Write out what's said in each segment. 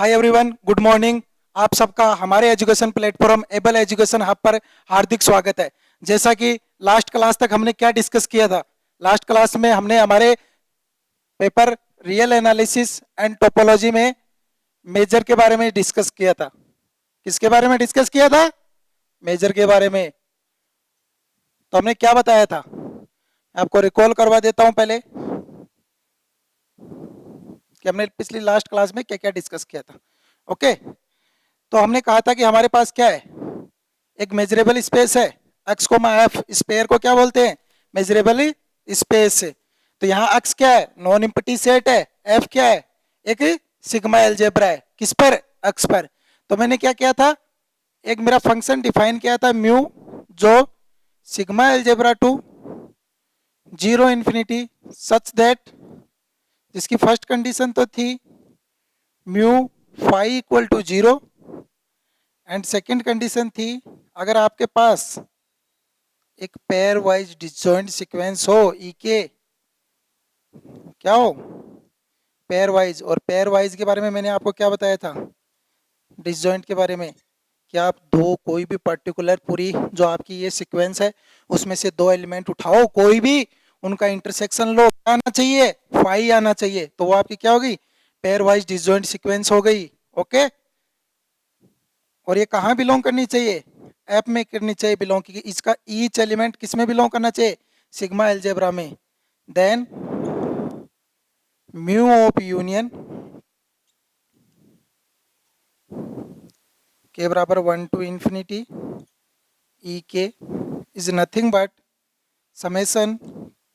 Hi everyone, good morning. आप सबका हमारे education platform able education hub पर हार्दिक स्वागत है। जैसा कि लास्ट क्लास तक हमने क्या डिस्कस किया था, लास्ट क्लास में हमने हमारे paper real analysis and topology में मेजर के बारे में डिस्कस किया था। किसके बारे में डिस्कस किया था? मेजर के बारे में। तो हमने क्या बताया था, आपको रिकॉल करवा देता हूं पहले कि हमने पिछली लास्ट क्लास में क्या क्या डिस्कस किया था। ओके, तो हमने कहा था कि हमारे पास क्या है, एक मेजरेबल स्पेस है एक्स कोमा एफ। स्पेयर को क्या बोलते हैं? Measurable space. तो यहाँ एक्स क्या है? नॉन इम्पटी सेट है। एफ क्या है? एक सिग्मा एलजेब्रा है। किस पर? एक्स पर। तो मैंने क्या किया था, एक मेरा फंक्शन डिफाइन किया था म्यू, जो sigma algebra to zero infinity such that, जिसकी फर्स्ट कंडीशन तो थी mu phi equal to zero, and second condition थी अगर आपके पास एक पेयर वाइज डिसजॉइंट सीक्वेंस हो, ई के क्या हो? Pair wise. और पेयर वाइज के बारे में मैंने आपको क्या बताया था डिसजॉइंट के बारे में, कि आप दो कोई भी पर्टिकुलर पूरी जो आपकी ये सीक्वेंस है उसमें से दो एलिमेंट उठाओ, कोई भी उनका इंटरसेक्शन लो, क्या आना चाहिए? फाई आना चाहिए। तो वो आपकी क्या होगी? पेयर वाइज डिसजॉइंट सीक्वेंस हो गई। ओके, और ये कहाँ बिलोंग करनी चाहिए? एफ में करनी चाहिए बिलोंग, क्योंकि इसका ईच एलिमेंट किस में बिलोंग करना चाहिए? सिग्मा एलजेब्रा में। देन म्यू ऑफ यूनियन के बराबर 1 to infinity E K is nothing but summation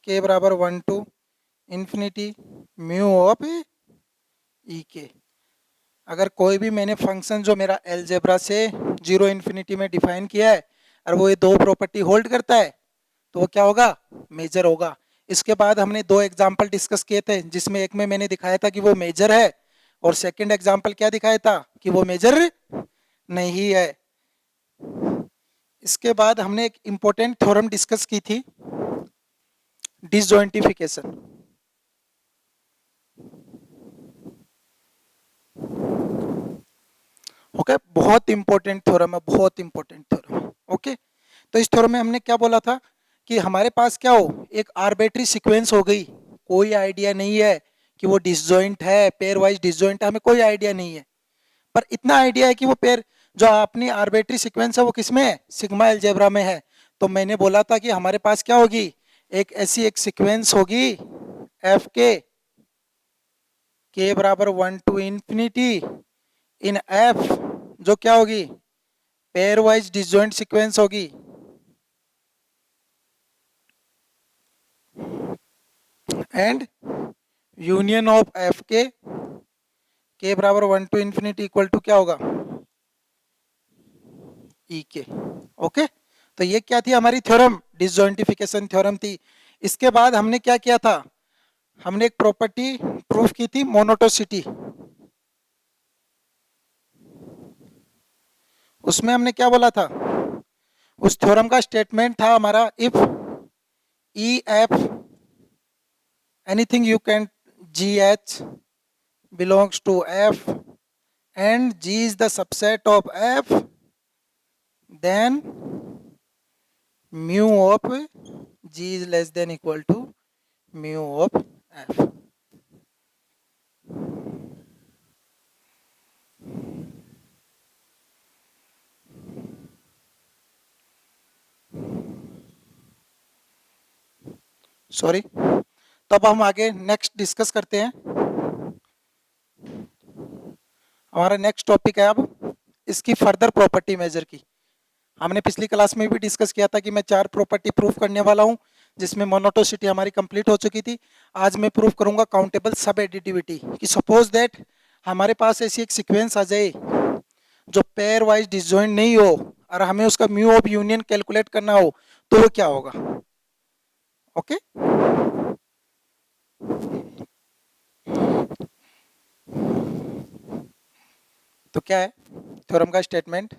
के बराबर 1 to infinity mu of E के। अगर कोई भी मैंने फंक्शन जो मेरा एलजेब्रा से जीरो इन्फिनिटी में डिफाइन किया है और वो ये दो प्रॉपर्टी होल्ड करता है, तो वो क्या होगा? मेजर होगा। इसके बाद हमने दो एग्जाम्पल डिस्कस किए थे, जिसमें एक में मैंने दिखाया था कि वो मेजर है, और सेकंड एग्जाम्पल क्या दिखाया था कि वो मेजर नहीं है। इसके बाद हमने एक इंपॉर्टेंट थ्योरम डिस्कस की थी, डिसजॉइंटिफिकेशन। ओके, बहुत इंपॉर्टेंट थ्योरम है, बहुत इंपॉर्टेंट थ्योरम। ओके, तो इस थ्योरम में हमने क्या बोला था कि हमारे पास क्या हो, एक आर्बिट्री सीक्वेंस हो गई, कोई आइडिया नहीं है कि वो डिसजॉइंट है, पेयर वाइज डिसजॉइंट है, हमें कोई आइडिया नहीं है। पर इतना आइडिया है कि वो पेयर जो अपनी आर्बिट्री सीक्वेंस है वो किसमें है? सिग्मा एलजेब्रा में है। तो मैंने बोला था कि हमारे पास क्या होगी, एक ऐसी एक सीक्वेंस होगी एफ के बराबर 1 टू इंफिनिटी इन एफ, जो क्या होगी? पेयर वाइज डिसजॉइंट सीक्वेंस होगी। एंड यूनियन ऑफ एफ के बराबर 1 टू इंफिनिटी इक्वल टू क्या होगा? ई के। ओके, तो ये क्या थी हमारी थ्योरम? डिसजॉइंटिफिकेशन थ्योरम थी। इसके बाद हमने क्या किया था, हमने एक प्रॉपर्टी प्रूफ की थी, मोनोटोसिटी। उसमें हमने क्या बोला था, उस थ्योरम का स्टेटमेंट था हमारा, if E F anything you can ji H belongs to f and g is the subset of f, then mu of g is less than equal to mu of f. Sorry, तो अब हम आगे next discuss करते हैं। हमारा next topic है अब इसकी फर्दर प्रॉपर्टी मेजर की। हमने पिछली क्लास में भी डिस्कस किया था कि मैं 4 प्रॉपर्टी प्रूफ करने वाला हूं, जिसमें मोनोटोसिटी हमारी कंप्लीट हो चुकी थी। आज मैं प्रूफ करूंगा काउंटेबल सब एडिटिविटी, कि सपोज दैट हमारे पास ऐसी एक सीक्वेंस आ जाए जो पेयर वाइज डिसजॉइंट नहीं हो और हमें उसका म्यू ऑफ यूनियन कैलकुलेट करना हो, तो वो क्या होगा? ओके, तो क्या है थ्योरम का स्टेटमेंट?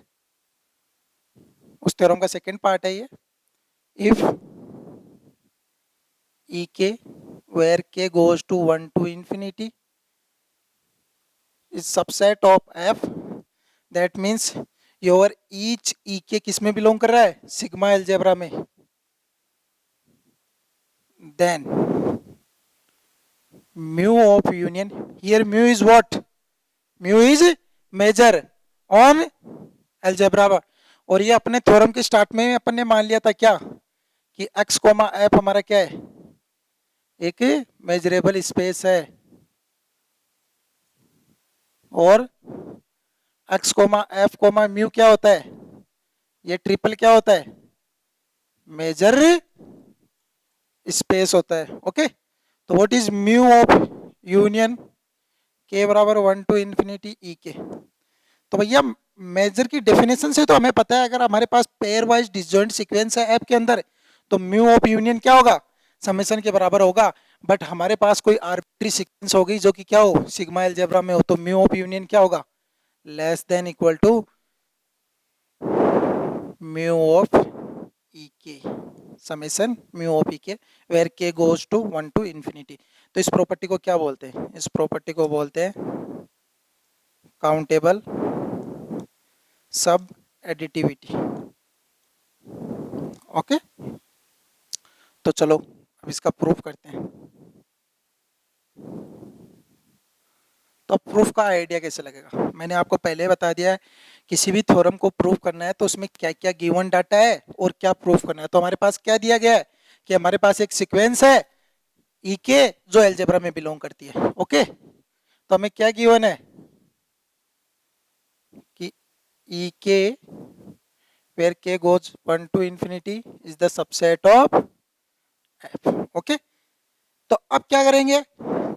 उस थ्योरम का सेकंड पार्ट है ये, if E K where K goes to 1 to infinity is subset of F, that means your each E K किस में बिलोंग कर रहा है, सिग्मा एल्जेब्रा में, then mu of union, here mu is what, mu is measure on algebra, और ये अपने theorem के स्टार्ट में अपन ने मान लिया था क्या कि x कोमा एफ हमारा क्या है, एक मेजरेबल स्पेस है, और x comma F comma mu क्या होता है, ये ट्रिपल क्या होता है, मेजर स्पेस होता है। ओके, तो what is mu of union, के बराबर 1 टू इंफिनिटी ई के। तो भैया मेजर की डेफिनेशन से तो हमें पता है अगर हमारे पास पेयर वाइज डिसजॉइंट सीक्वेंस है एफ के अंदर तो म्यू ऑफ यूनियन क्या होगा, समेशन के बराबर होगा। बट हमारे पास कोई आर्बिट्री सीक्वेंस होगी जो कि क्या हो, सिग्मा एल्जेब्रा में हो, तो म्यू ऑफ यूनियन क्या होगा, less than equal to mu of E K, summation mu of E K, where K goes to 1 to infinity. तो इस प्रॉपर्टी को क्या बोलते हैं, इस प्रॉपर्टी को बोलते हैं काउंटेबल सब एडिटिविटी। ओके, तो चलो अब इसका प्रूफ करते हैं। तो प्रूफ का आइडिया कैसे लगेगा, मैंने आपको पहले बता दिया है किसी भी थ्योरम को प्रूफ करना है तो उसमें क्या क्या गिवन डाटा है और क्या प्रूफ करना है। तो हमारे पास क्या दिया गया है कि हमारे पास एक सीक्वेंस है ई के जो एल्जेब्रा में बिलोंग करती है। ओके, तो हमें क्या गिवन है कि ई के where k goes 1 to infinity is the subset of f। Okay, तो अब क्या करेंगे,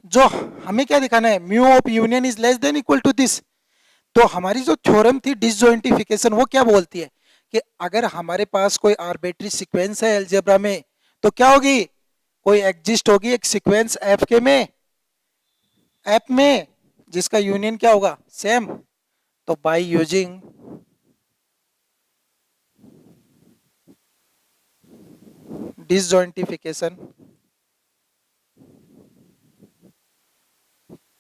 जो हमें क्या दिखाना है, mu of union is less than equal to this. तो हमारी जो थ्योरम थी डिसजॉइंटिफिकेशन वो क्या बोलती है कि अगर हमारे पास कोई आर्बिट्री सीक्वेंस है एल्जेब्रा में तो क्या होगी, कोई एग्जिस्ट होगी एक सीक्वेंस एफ के में, एफ में जिसका यूनियन क्या होगा, सेम। तो by using disjointification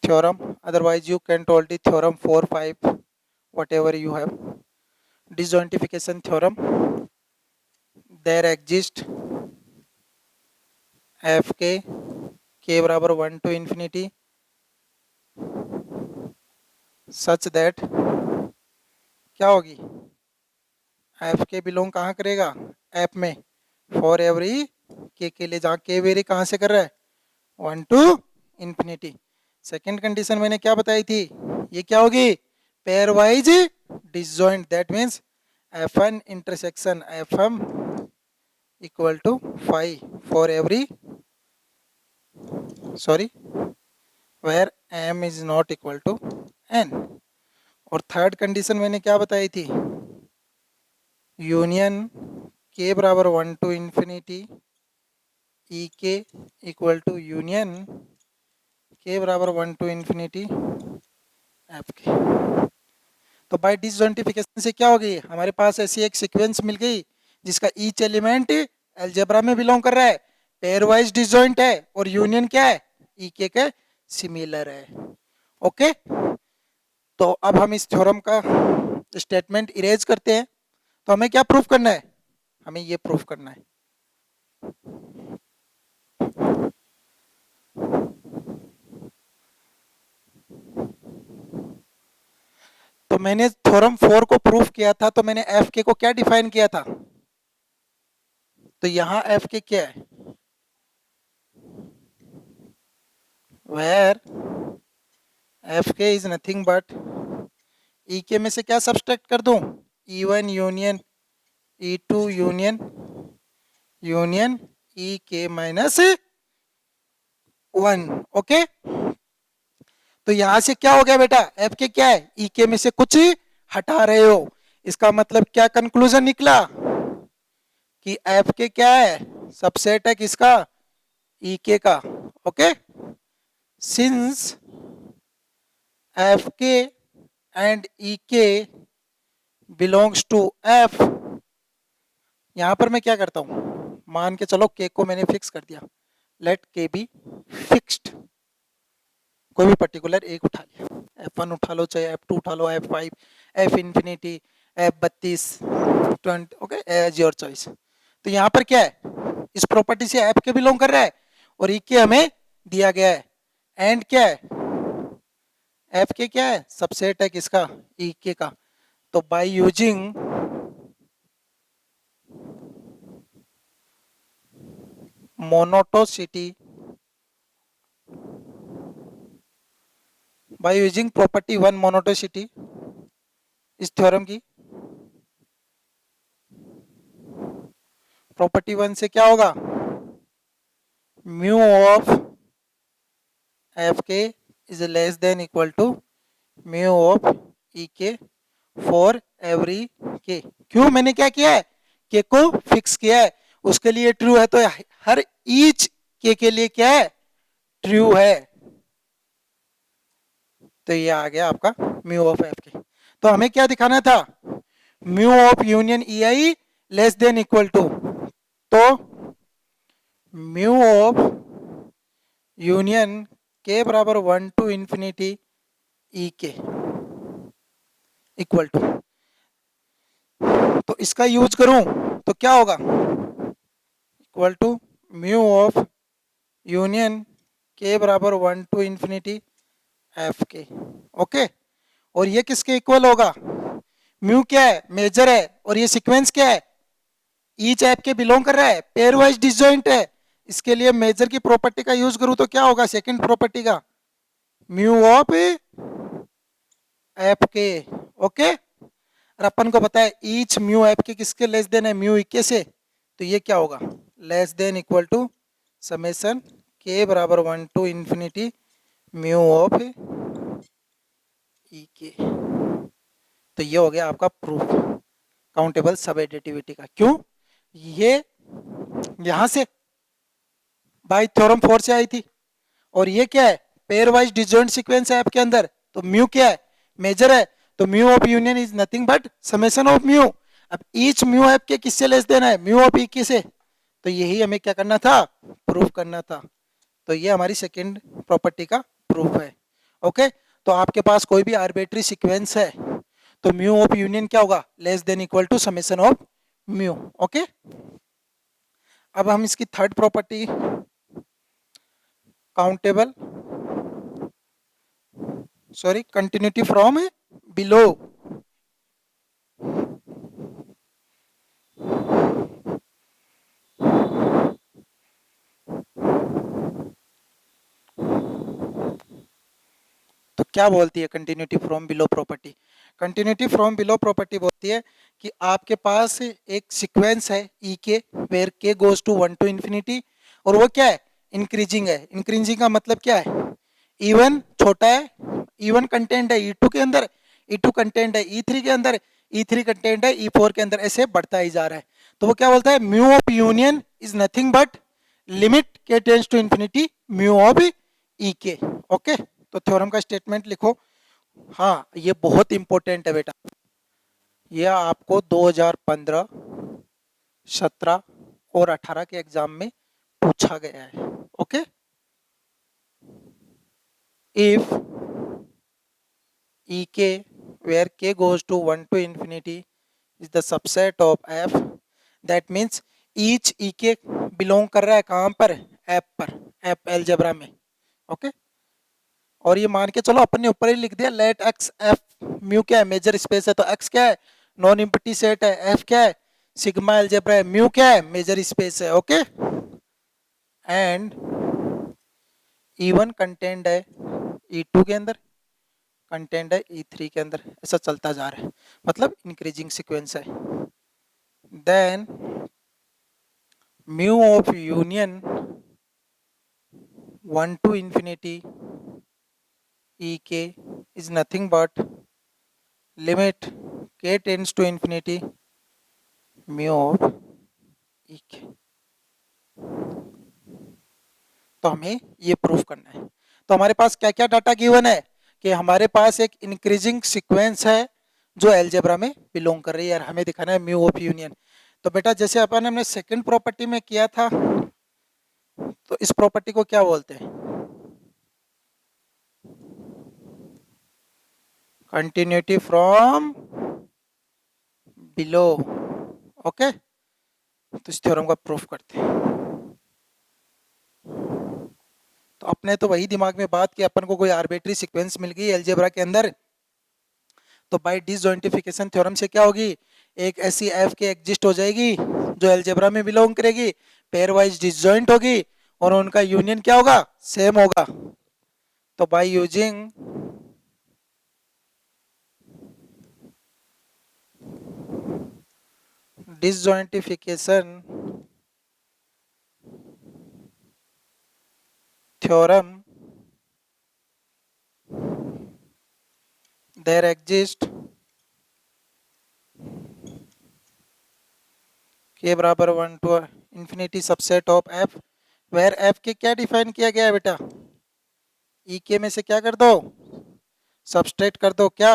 theorem, otherwise you can told the theorem 4 5 whatever you have, disjointification theorem, there exist f k बराबर 1 to infinity such that क्या होगी, एफ के बिलोंग कहाँ करेगा, एफ में, फॉर एवरी के लिए जहाँ के वेरी कहाँ से कर रहा है, 1 टू इंफिनिटी। सेकेंड कंडीशन मैंने क्या बताई थी, ये क्या होगी, pairwise disjoint, that means F N intersection F M equal to 5 for every, sorry, where M is not equal to N. और थर्ड कंडीशन मैंने क्या बताई थी, यूनियन के बराबर 1 टू इंफिनिटी ई के इक्वल टू यूनियन के बराबर 1 टू इंफिनिटी एफ के। तो बाय डिसजॉइंटिफिकेशन से क्या हो गई, हमारे पास ऐसी एक सीक्वेंस मिल गई जिसका ईच एलिमेंट एल्जेब्रा में बिलोंग कर रहा है, पेयर वाइज डिसजॉइंट है और यूनियन क्या है, ई के सिमिलर है। ओके, तो अब हम इस थ्योरम का स्टेटमेंट इरेज करते हैं। तो हमें क्या प्रूफ करना है, हमें ये प्रूफ करना है, तो मैंने थ्योरम 4 को प्रूफ किया था, तो मैंने एफ के को क्या डिफाइन किया था, तो यहां एफ के क्या है, where F K is nothing but, E के में से क्या सब्सट्रैक्ट कर दूं, E1 union E2 union union E K minus 1। Okay, तो यहां से क्या हो गया बेटा, एफ के क्या है, ई के में से कुछ हटा रहे हो, इसका मतलब क्या कंक्लूजन निकला कि एफ के क्या है, सबसेट है किसका, ई के का। ओके, सिंस एफ के एंड ई के बिलोंग्स टू एफ, यहां पर मैं क्या करता हूं, मान के चलो के को मैंने फिक्स कर दिया, लेट के बी फिक्स्ड, कोई भी पर्टिकुलर एक उठा लिया, F1 उठा लो, चाहे F2 उठा लो, F5, F infinity, F32, 20, okay, as your choice. तो यहाँ पर क्या है, इस प्रॉपर्टी से F के बिलोंग कर रहा है और E के हमें दिया गया है, एंड क्या है, F के क्या है, सबसेट है किसका, E के का। तो by using monotonicity, by using property 1 monotonicity, इस थ्योरम की प्रॉपर्टी 1 से क्या होगा, mu of F K is less than equal to mu of E K for every के। क्यों, मैंने क्या किया है, के को फिक्स किया है, उसके लिए ट्रू है, तो हर ईच के लिए क्या है, ट्रू है। तो ये आ गया आपका म्यू ऑफ एफ के। तो हमें क्या दिखाना था, mu of union E I less than equal to, तो म्यू ऑफ यूनियन के बराबर 1 टू इंफिनिटी ई के इक्वल टू, तो इसका यूज करूं तो क्या होगा, equal to mu of union के बराबर 1 टू इंफिनिटी एफ के, ओके। और ये किसके इक्वल होगा, म्यू क्या है, मेजर है, और ये सीक्वेंस क्या है, ईच ऐप के बिलोंग कर रहा है, पेयर वाइज डिसजॉइंट है। इसके लिए मेजर की प्रॉपर्टी का यूज करूं तो क्या होगा, सेकंड प्रॉपर्टी का, म्यू ऑफ ऐप के, ओके। और अपन को पता है ईच म्यू ऐप के किसके लेस देन है, म्यू इक्के से, तो ये क्या होगा, less than equal to summation के बराबर 1 to infinity mu of E K. तो ये हो गया आपका प्रूफ काउंटेबल सब एडिटिविटी का। क्यों, ये यहां से बाय थ्योरम 4 से आई थी, और ये क्या है, पेयर वाइज डिसजॉइंट सीक्वेंस है आपके अंदर, तो म्यू क्या है, मेजर है, तो mu of union is nothing but summation of mu. अब ईच म्यू ऐप के किससे लेस देना है, म्यू ऑफ ई के से, तो यही हमें क्या करना था, प्रूफ करना था। तो ये हमारी सेकेंड प्रॉपर्टी का प्रूफ है, ओके। तो आपके पास कोई भी आर्बिट्री सीक्वेंस है तो म्यू ऑफ यूनियन क्या होगा, less than equal to summation of mu, okay. अब हम इसकी third property, countable sorry continuity from below, तो क्या बोलती है continuity from below property, continuity from below property बोलती है कि आपके पास एक सीक्वेंस है ई K where K goes to 1 to infinity, और वो क्या है, इंक्रीजिंग है। इंक्रीजिंग का मतलब क्या है, E1 छोटा है, E1 कंटेंट है E2 के अंदर, E2 कंटेंट है E3 के अंदर, E3 कंटेंट है E4 के अंदर, ऐसे बढ़ता ही जा रहा है। तो वो क्या बोलता है, mu of union is nothing but limit K tends to infinity mu of E K, okay. तो थ्योरम का स्टेटमेंट लिखो। हाँ, ये बहुत इंपॉर्टेंट है बेटा, ये आपको 2015, 17 और 18 के एग्जाम में पूछा गया है, ओके। इफ ई के where k goes to 1 to infinity is the subset of f, that means each e k belong कर रहा है कहाँ पर, f पर, f एलजेब्रा में, ओके। और ये मान के चलो अपन ने ऊपर ही लिख दिया, लेट x f, म्यू क्या है, मेजर स्पेस है, तो x क्या है, नॉन एम्प्टी सेट है, f क्या है, सिग्मा एलजेब्रा है, म्यू क्या है, मेजर स्पेस है, ओके। एंड E1 कंटेंट है E2 के अंदर, कंटेंट है E3 के अंदर, ऐसा चलता जा रहा है, मतलब इंक्रीजिंग सीक्वेंस है। Then mu of union 1 to infinity E K is nothing but limit K tends to infinity mu of E K. तो हमें ये प्रूफ करना है। तो हमारे पास क्या क्या डाटा गिवन है, कि हमारे पास एक इंक्रीजिंग सीक्वेंस है जो एलजेब्रा में बिलोंग कर रही है, और हमें दिखाना है म्यू ऑफ यूनियन। तो बेटा जैसे अपन हमने सेकंड प्रॉपर्टी में किया था, तो इस प्रॉपर्टी को क्या बोलते हैं, कंटिन्यूटी फ्रॉम बिलो। ओके, तो इस थ्योरम का प्रूफ करते हैं। तो अपने तो वही दिमाग में बात कि अपन को कोई आर्बिट्री सीक्वेंस मिल गई अलजेब्रा के अंदर, तो बाय डिसजॉइंटिफिकेशन थ्योरम से क्या होगी, एक ऐसी एफ के एग्जिस्ट हो जाएगी जो अलजेब्रा में बिलोंग करेगी, पेयर वाइज डिसजॉइंट होगी और उनका यूनियन क्या होगा, सेम होगा। तो by using disjointification theorem there exist k बराबर 1 to infinity subset of f where f के क्या डिफाइन किया गया है बेटा, ई के में से क्या कर दो, सबस्ट्रेट कर दो क्या,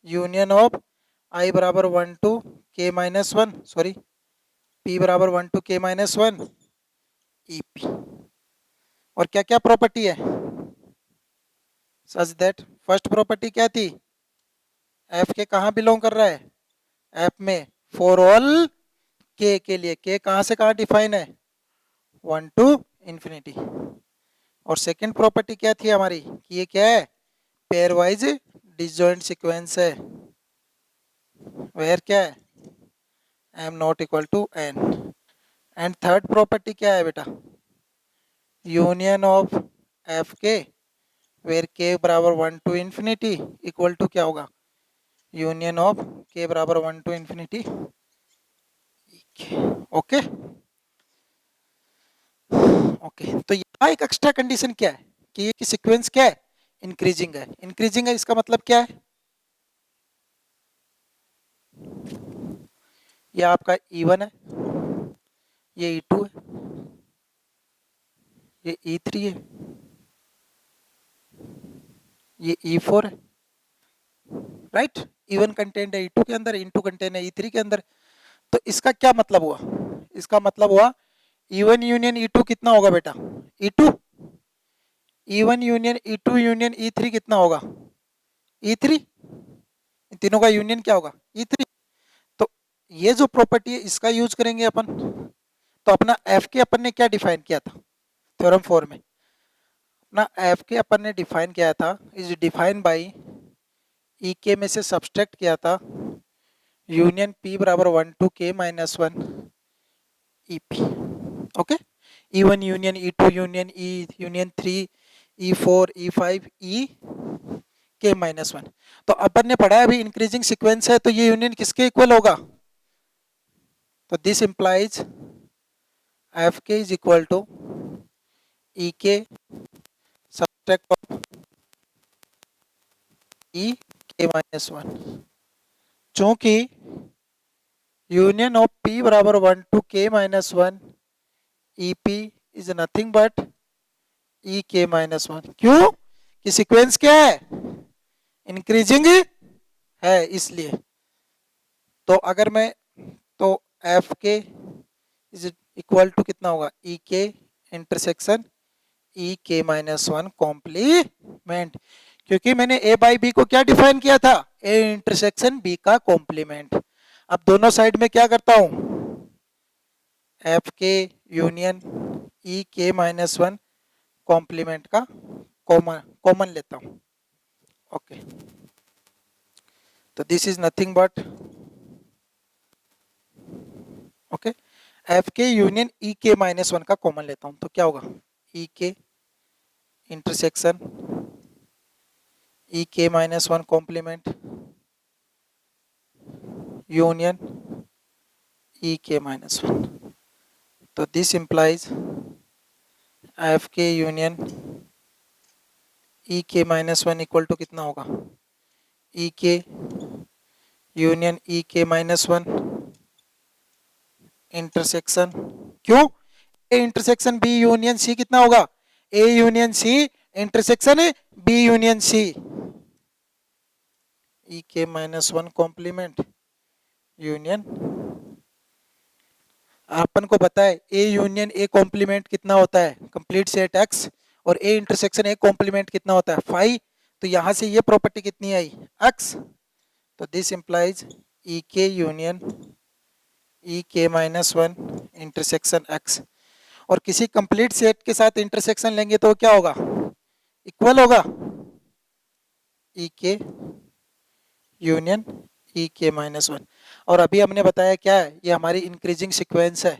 यूनियन ऑफ i बराबर 1 to k minus 1, sorry p बराबर 1 to k minus 1 E P. और क्या क्या प्रॉपर्टी है, सच दैट फर्स्ट प्रॉपर्टी क्या थी, f के कहाँ बिलोंग कर रहा है, f में फॉर ऑल के लिए k कहाँ से कहाँ डिफाइन है, 1 टू इंफिनिटी। और सेकंड प्रॉपर्टी क्या थी हमारी कि ये क्या है, पेयर वाइज डिसजॉइंट सीक्वेंस है, वेयर क्या है, m not equal to n। And third property क्या है बेटा, union of f K where k बराबर 1 टू इंफिनिटी इक्वल टू क्या होगा, यूनियन ऑफ k बराबर 1 टू इंफिनिटी। ओके ओके, तो यहाँ एक एक्स्ट्रा कंडीशन क्या है कि ये सीक्वेंस क्या है, इंक्रीजिंग है। इंक्रीजिंग है इसका मतलब क्या है, ये आपका E1 है, ये E2 है, ये E3 है, ये E4 है, राइट। E1 कंटेंट है E2 के अंदर, E2 कंटेंट है E3 के अंदर। तो इसका क्या मतलब हुआ, इसका मतलब हुआ E1 यूनियन E2 कितना होगा बेटा, E2, E1 union E2 union E3 कितना होगा, E3, इन तीनों का यूनियन क्या होगा, E3। तो ये जो प्रॉपर्टी है इसका यूज करेंगे अपन। तो अपना एफ के अपन ने क्या डिफाइन किया था थ्योरम 4 में, अपना एफ के अपन ने डिफाइन किया था, इज डिफाइन बाय ई के में से सब्सट्रैक्ट किया था यूनियन पी बराबर 1 to K minus 1 E P. Okay, E1 union E2 union E union 3 E4 E5 E के माइनस 1। तो अपन ने पढ़ा है अभी इंक्रीजिंग सीक्वेंस है तो ये यूनियन किसके इक्वल होगा, तो this implies F K is equal to ई के subtract of E K minus 1। चूंकि यूनियन ऑफ पी बराबर 1 to K minus 1 E P is nothing but E K minus 1। क्यों कि सीक्वेंस क्या है, इंक्रीजिंग है इसलिए। तो अगर मैं, तो F K is equal to कितना होगा, ई के intersection E K minus 1 complement, क्योंकि मैंने ए बाई बी को क्या डिफाइन किया था, ए इंटरसेक्शन बी का कॉम्प्लीमेंट। अब दोनों साइड में क्या करता हूं, F K union E K minus 1 complement का कॉमन कॉमन लेता हूं। ओके, तो this is nothing but, okay, F K union E K minus 1 का कॉमन लेता हूं तो क्या होगा, ई के intersection E K minus 1 complement union E K minus 1। तो this implies F K union E K minus 1 equal to कितना होगा, ई के union E K minus 1 intersection, क्यों, A intersection B union C कितना होगा, A union C intersection B union C E K minus 1 complement union. अपन को पता है A union A complement कितना होता है, कंप्लीट सेट एक्स, और ए इंटरसेक्शन ए कॉम्प्लीमेंट कितना होता है 5। तो यहां से ये प्रॉपर्टी कितनी आई, एक्स। तो दिस इंप्लाइज ई के union E K minus one intersection x, और किसी कंप्लीट सेट के साथ इंटरसेक्शन लेंगे तो क्या होगा, इक्वल होगा ई के union E K minus one. और अभी हमने बताया क्या है, ये हमारी इंक्रीजिंग सीक्वेंस है,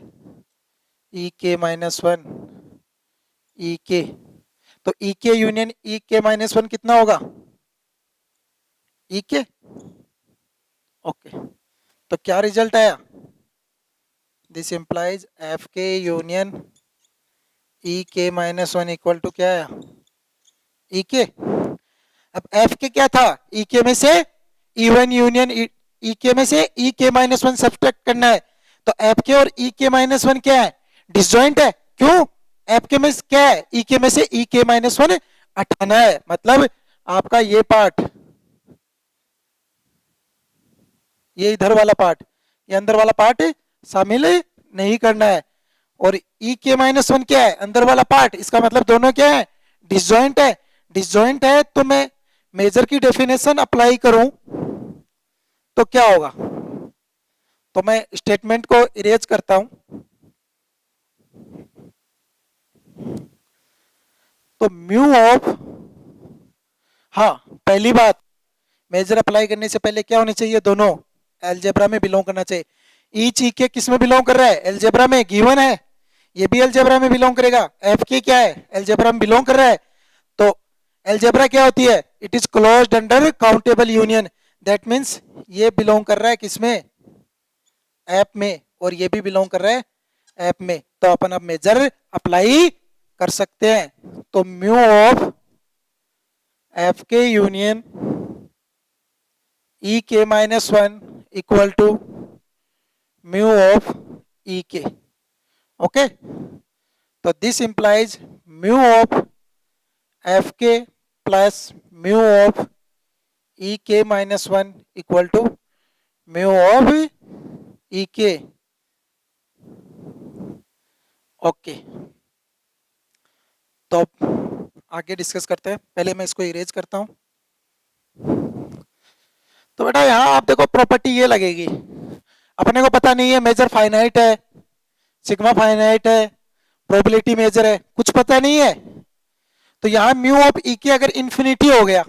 ई के माइनस वन ई के, तो ई के union E K minus one कितना होगा, ई के। ओके, तो क्या रिजल्ट आया, this implies F K union E K minus one equal to क्या आया, ई के। अब एफ के क्या था, ई के में से ई वन यूनियन ई के में से ई के माइनस वन सब्ट्रैक्ट करना है, तो एफ के और ई के माइनस वन क्या है, डिसजॉइंट है। क्यों, एफ के में क्या है, ई के में से ई के माइनस वन हटाना है, मतलब आपका ये पार्ट, ये इधर वाला पार्ट, ये अंदर वाला पार्ट शामिल नहीं करना है। और ई के माइनस वन क्या है, अंदर वाला पार्ट, इसका मतलब दोनों क्या है, डिसजॉइंट है। डिसजॉइंट है तो मैं मेजर की डेफिनेशन अप्लाई करूं तो क्या होगा, तो मैं स्टेटमेंट को इरेज करता हूं। तो म्यू ऑफ, हाँ पहली बात, मेजर अप्लाई करने से पहले क्या होने चाहिए, दोनों अलजेब्रा में बिलोंग करना चाहिए। ईच ई के किस में बिलोंग कर रहा है, अलजेब्रा में, गिवन है, ये भी अलजेब्रा में बिलोंग करेगा। एफ के क्या है, अलजेब्रा में बिलोंग कर रहा है। तो अलजेब्रा क्या होती है, it is closed under countable union, that means ये बिलोंग कर रहा है किसमें, ऐप में, और ये भी बिलोंग कर रहा है ऐप में। तो अपन अब मेजर अप्लाई कर सकते हैं। तो mu of F K union E K minus one equal to mu of E K. Okay, तो this implies mu of F K plus mu of E K minus one equal to mu of E K. Okay, तो आगे discuss करते हैं, पहले मैं इसको erase करता हूं। तो बेटा यहां आप देखो प्रॉपर्टी ये लगेगी, अपने को पता नहीं है मेजर फाइनाइट है, सिग्मा फाइनाइट है, प्रोबेबिलिटी मेजर है, कुछ पता नहीं है। तो यहां म्यू ऑफ ई के अगर इंफिनिटी हो गया,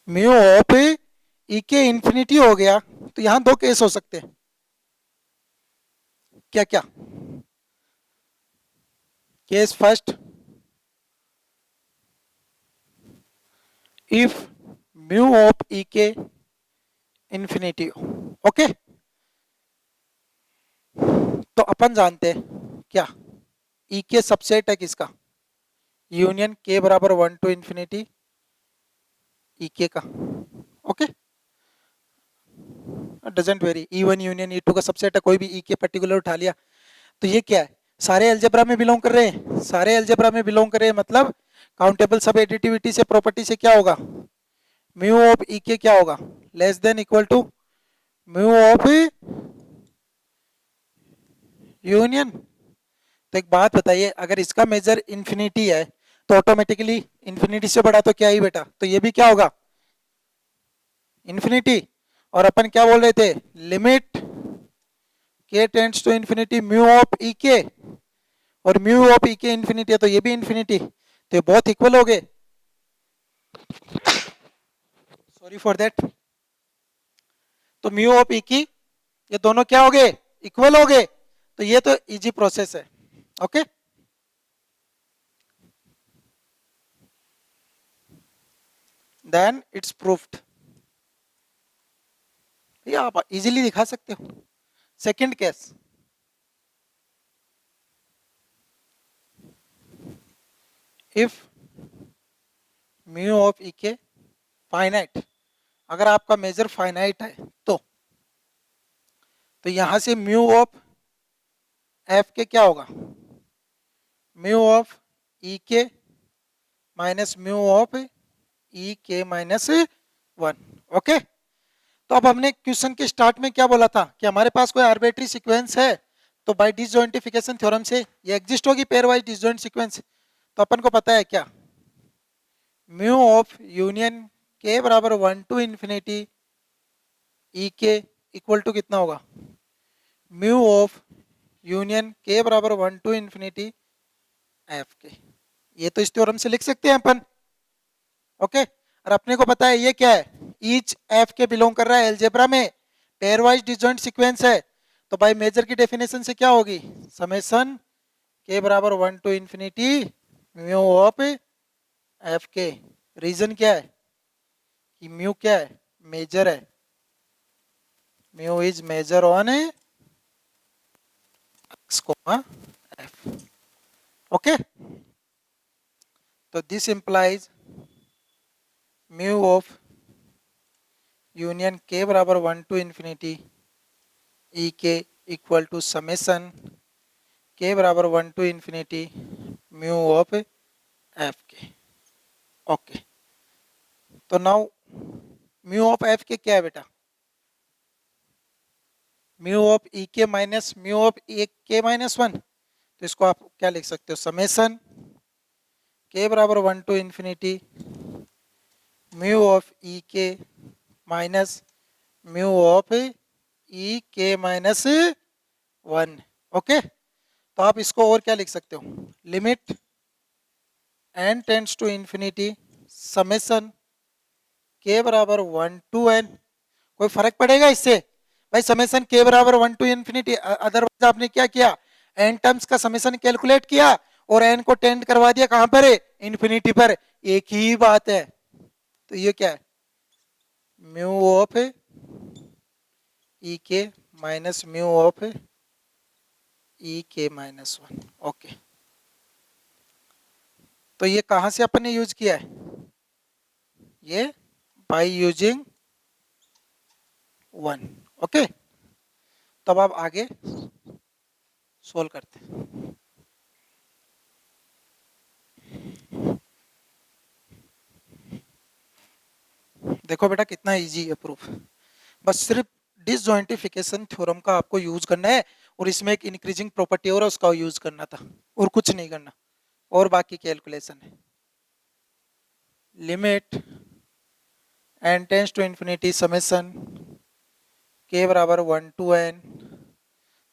mu of E K infinity हो गया, तो यहां दो केस हो सकते हैं, क्या क्या, case first, if mu of E K infinity हो। ओके, तो अपन जानते हैं क्या, ई के सबसेट है किसका, यूनियन के बराबर one two infinity E K का। Okay, doesn't vary, E one union E two का सबसेट है, कोई भी ई के पर्टिकुलर उठा लिया। तो ये क्या है, सारे अलजेब्रा में बिलोंग कर रहे हैं, सारे अलजेब्रा में बिलोंग कर रहे हैं, मतलब काउंटेबल सब एडिटिविटी से प्रॉपर्टी से क्या होगा, म्यू ऑफ ई के क्या होगा, less than equal to mu of union. तो एक बात बताइए, अगर इसका मेजर इंफिनिटी है तो ऑटोमेटिकली इंफिनिटी से बड़ा तो क्या ही बेटा, तो ये भी क्या होगा, इंफिनिटी। और अपन क्या बोल रहे थे, limit K tends to infinity mu of E K, और mu of E K infinity है तो ये भी इंफिनिटी, तो ये बहुत इक्वल हो गए, सॉरी फॉर दैट। तो म्यू ऑफ ई की ये दोनों क्या हो गए, इक्वल हो गए, तो ये तो इजी प्रोसेस है। ओके, देन इट्स प्रूफ्ड, ये आप इजीली दिखा सकते हो। Second case, if mu of E K finite, अगर आपका मेजर फाइनाइट है तो यहां से म्यू ऑफ एफ के क्या होगा, mu of E K minus mu of E K minus one. Okay, तो अब हमने क्वेश्चन के स्टार्ट में क्या बोला था कि हमारे पास कोई आर्बिट्री सीक्वेंस है तो बाय डिसजॉइंटिफिकेशन थ्योरम से ये एग्जिस्ट होगी पेयर वाइज डिसजॉइंट सीक्वेंस। तो अपन को पता है क्या, म्यू ऑफ यूनियन के बराबर 1 टू इन्फिनिटी ई के इक्वल टू कितना होगा, म्यू ऑफ यूनियन के बराबर 1 टू इन्फिनिटी एफ के। ये तो इस थ्योरम से लिख सकते हैं अपन। ओके, और अपने को पता है ये क्या है, ईच एफ के बिलोंग कर रहा है एलजेब्रा में, पेयरवाइज डिसजॉइंट सीक्वेंस है। तो भाई मेजर की डेफिनेशन से क्या होगी, समेशन के बराबर 1 to infinity mu of F K. Reason क्या है कि म्यू क्या है, मेजर है, mu is measure on X comma F. Okay, तो this implies mu of union के बराबर 1 टू इन्फिनिटी ई के इक्वल टू समेशन के बराबर 1 to infinity mu of F के। ओके, तो now mu of F k क्या है बेटा, mu of E K minus mu of ए के माइनस 1। तो इसको आप क्या लिख सकते हो, समेशन के बराबर 1 to infinity mu of E K minus mu of E K minus 1। Okay, तो आप इसको और क्या लिख सकते हो, limit n tends to infinity summation के बराबर 1 टू एन। कोई फर्क पड़ेगा इससे भाई, समेशन के बराबर 1 टू इन्फिनिटी, अदरवाइज आपने क्या किया, एन टर्म्स का समेशन कैलकुलेट किया और एन को टेंड करवा दिया कहां पर है, इन्फिनिटी पर। एक ही बात है। तो ये क्या है, mu of E K minus mu of E K minus 1। Okay, तो ये कहां से अपन ने यूज किया है, ये बाई यूजिंग 1। ओके, तब आप आगे सोल्व करते हैं। देखो बेटा कितना इजी है प्रूफ, बस सिर्फ डिसजॉइंटिफिकेशन थ्योरम का आपको यूज करना है और इसमें एक इंक्रीजिंग प्रॉपर्टी और उसका यूज करना था और कुछ नहीं करना, और बाकी कैलकुलेशन है। Limit n tends to infinity summation के बराबर 1 टू एन,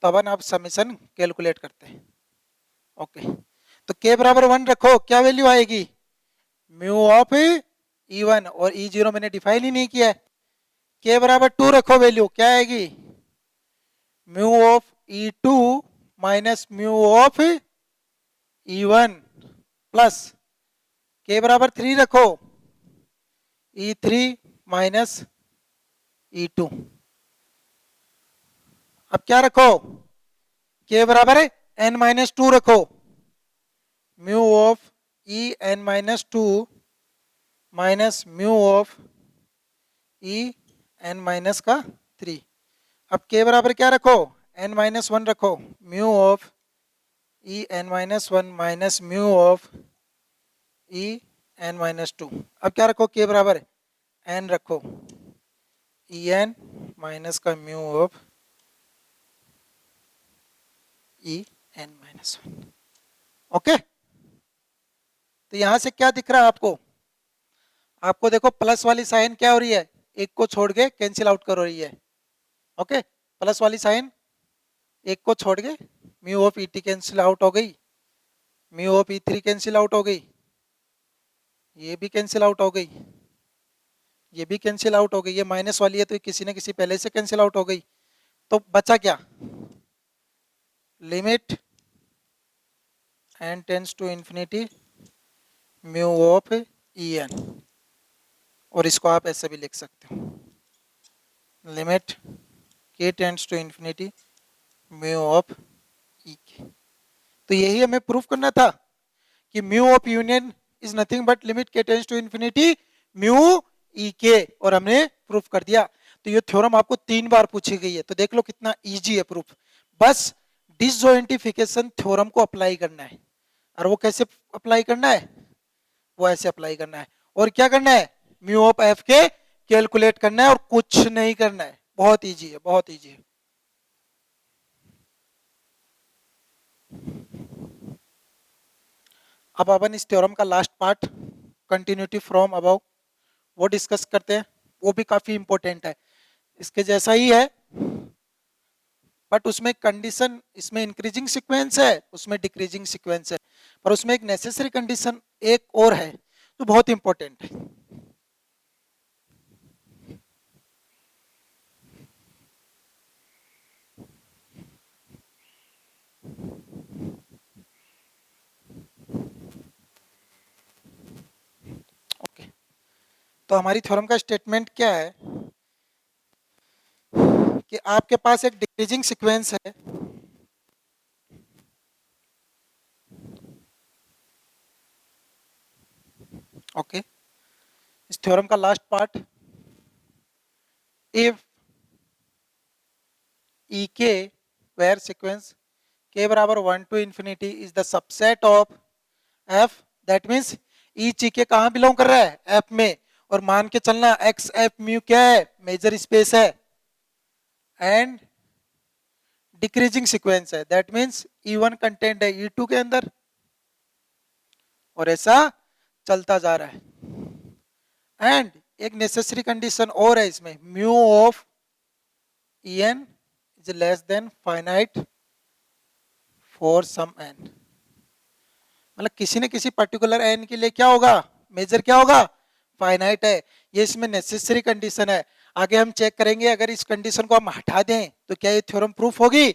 तब आप समेशन कैलकुलेट करते हैं। ओके, तो के बराबर 1 रखो, क्या वैल्यू आएगी, म्यू ऑफ E1, और E0 मैंने डिफाइन ही नहीं किया है। के बराबर 2 रखो, वैल्यू क्या आएगी, mu of E2 minus mu of E1 plus के बराबर 3 रखो, E3 माइनस E2। अब क्या रखो, के बराबर है n माइनस 2 रखो, mu of E n minus 2 minus mu of E n minus का 3। अब के बराबर क्या रखो, n माइनस 1 रखो, mu of E n minus 1 minus mu of E n minus 2। अब क्या रखो, के बराबर n रखो, E n माइनस का mu of E n minus 1। Okay, तो यहां से क्या दिख रहा है आपको, आपको देखो प्लस वाली साइन क्या हो रही है, एक को छोड़ के कैंसिल आउट कर रही है। ओके, प्लस वाली साइन एक को छोड़ के mu of E T cancel out हो गई, mu of E3 cancel out हो गई, ये भी कैंसिल आउट हो गई, ये भी कैंसिल आउट हो गई, ये माइनस वाली है तो किसी न किसी पहले से कैंसिल आउट हो गई। तो बचा क्या, limit n tends to infinity mu of E n, और इसको आप ऐसे भी लिख सकते हो, limit K tends to infinity mu of E K. तो यही हमें प्रूफ करना था कि mu of union is nothing but limit K tends to infinity mu E K, और हमने प्रूफ कर दिया। तो ये थ्योरम आपको 3 बार पूछी गई है, तो देख लो कितना इजी है प्रूफ। बस डिसजॉइंटिफिकेशन थ्योरम को अप्लाई करना है, और वो कैसे अप्लाई करना है, वो ऐसे अप्लाई करना है, और क्या करना है, म्यू ऑफ एफ के कैलकुलेट करना है और कुछ नहीं करना है। बहुत इजी है, बहुत इजी है। अब अपन इस थ्योरम का last part continuity from above, वो डिस्कस करते हैं, वो भी काफी इंपॉर्टेंट है, इसके जैसा ही है, बट उसमें कंडीशन, इसमें इंक्रीजिंग सीक्वेंस है, उसमें डिक्रीजिंग सीक्वेंस है, पर उसमें एक नेसेसरी कंडीशन एक और है तो बहुत इंपॉर्टेंट है। ओके, तो हमारी थ्योरम का स्टेटमेंट क्या है कि आपके पास एक डिक्रीजिंग सीक्वेंस है, ओके, इस थ्योरम का last part, if ek where sequence k बराबर 1 to infinity is the subset of f, that means each ek कहाँ बिलोंग कर रहा है, f में, और मान के चलना x f म्यू क्या है, मेजर स्पेस है, एंड डिक्रीजिंग सीक्वेंस है, दैट मीन्स E1 कंटेंट है E2 के अंदर, और ऐसा चलता जा रहा है, एंड एक नेसेसरी कंडीशन और है इसमें, mu of En is less than finite for some n, मतलब किसी न किसी पर्टिकुलर एन के लिए क्या होगा, मेजर क्या होगा, फाइनाइट है, ये इसमें नेसेसरी कंडीशन है। आगे हम चेक करेंगे अगर इस कंडीशन को हम हटा दें तो क्या ये थ्योरम प्रूफ होगी,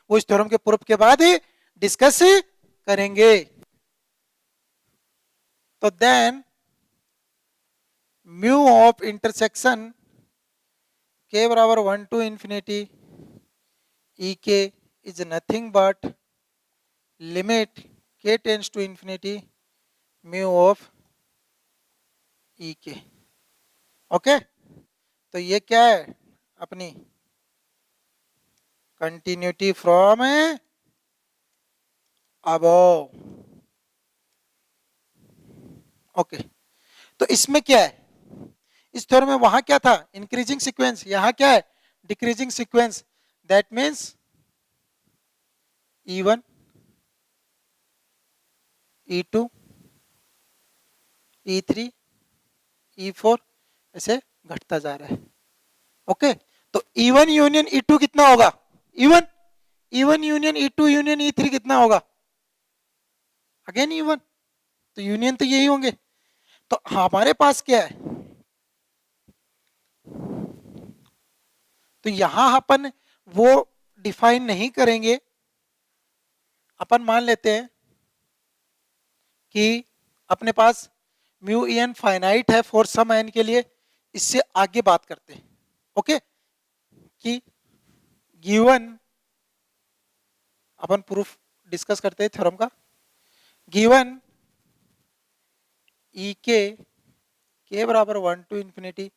वो इस थ्योरम के प्रूफ के बाद ही डिस्कस करेंगे। तो देन म्यू ऑफ इंटरसेक्शन के बराबर 1 to infinity E K is nothing but limit K tends to infinity mu of E K, okay, तो ये क्या है अपनी कंटिन्यूटी फ्रॉम अबव, ओके, तो इसमें क्या है, इस थ्योरम में वहां क्या था, इंक्रीजिंग सीक्वेंस, यहां क्या है, decreasing sequence, that means E1 E2 E3 E4 ऐसे घटता जा रहा है, ओके, तो E1 यूनियन E2 कितना होगा, E1 E1 union E2 union E3 कितना होगा, अगेन E1, तो यूनियन तो यही होंगे, तो हमारे पास क्या है, तो यहां अपन वो डिफाइन नहीं करेंगे, अपन मान लेते हैं कि अपने पास म्यू एन फाइनाइट है फॉर सम एन के लिए, इससे आगे बात करते हैं, ओके, कि गिवन, अपन प्रूफ डिस्कस करते हैं थ्योरम का, गिवन ई के बराबर 1 to infinity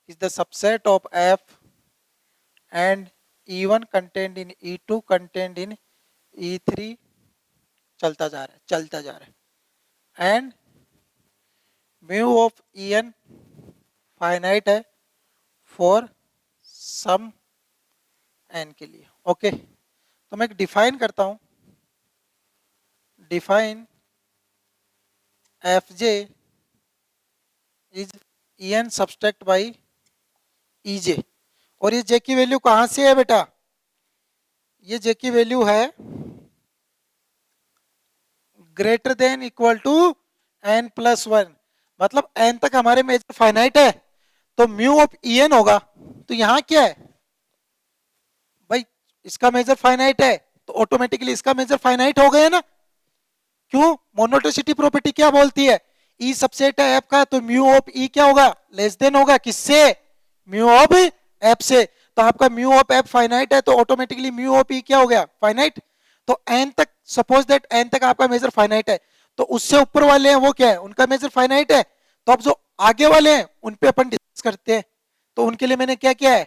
is the subset of F and E1 content in E2 content in E3, चलता जा रहा है चलता जा रहा है, and mu of En finite है फॉर सम एन के लिए, ओके, तो मैं एक डिफाइन करता हूं, define F J is En subtract by E J, और ये जे की वैल्यू कहां से है बेटा, ये जे की वैल्यू है greater than equal to n plus 1, मतलब n तक हमारे मेजर फाइनाइट है, तो म्यू ऑफ En होगा, तो यहां क्या है भाई, इसका मेजर फाइनाइट है तो ऑटोमेटिकली इसका मेजर फाइनाइट हो गया ना, क्यों, मोनोटोसिटी प्रॉपर्टी क्या बोलती है, ई सबसेट है एफ का, तो म्यू ऑफ ई क्या होगा, लेस देन होगा किससे, म्यू ऑफ एफ से, तो आपका म्यू ऑफ एफ फाइनाइट है तो ऑटोमेटिकली म्यू ऑफ ई क्या हो गया, फाइनाइट, तो एन तक, सपोज दैट एन तक आपका मेजर फाइनाइट है, तो उससे ऊपर वाले हैं वो क्या है, उनका मेजर फाइनाइट है, तो अब जो आगे वाले हैं उन पे अपन डिस्कस करते हैं, तो उनके लिए मैंने क्या किया है,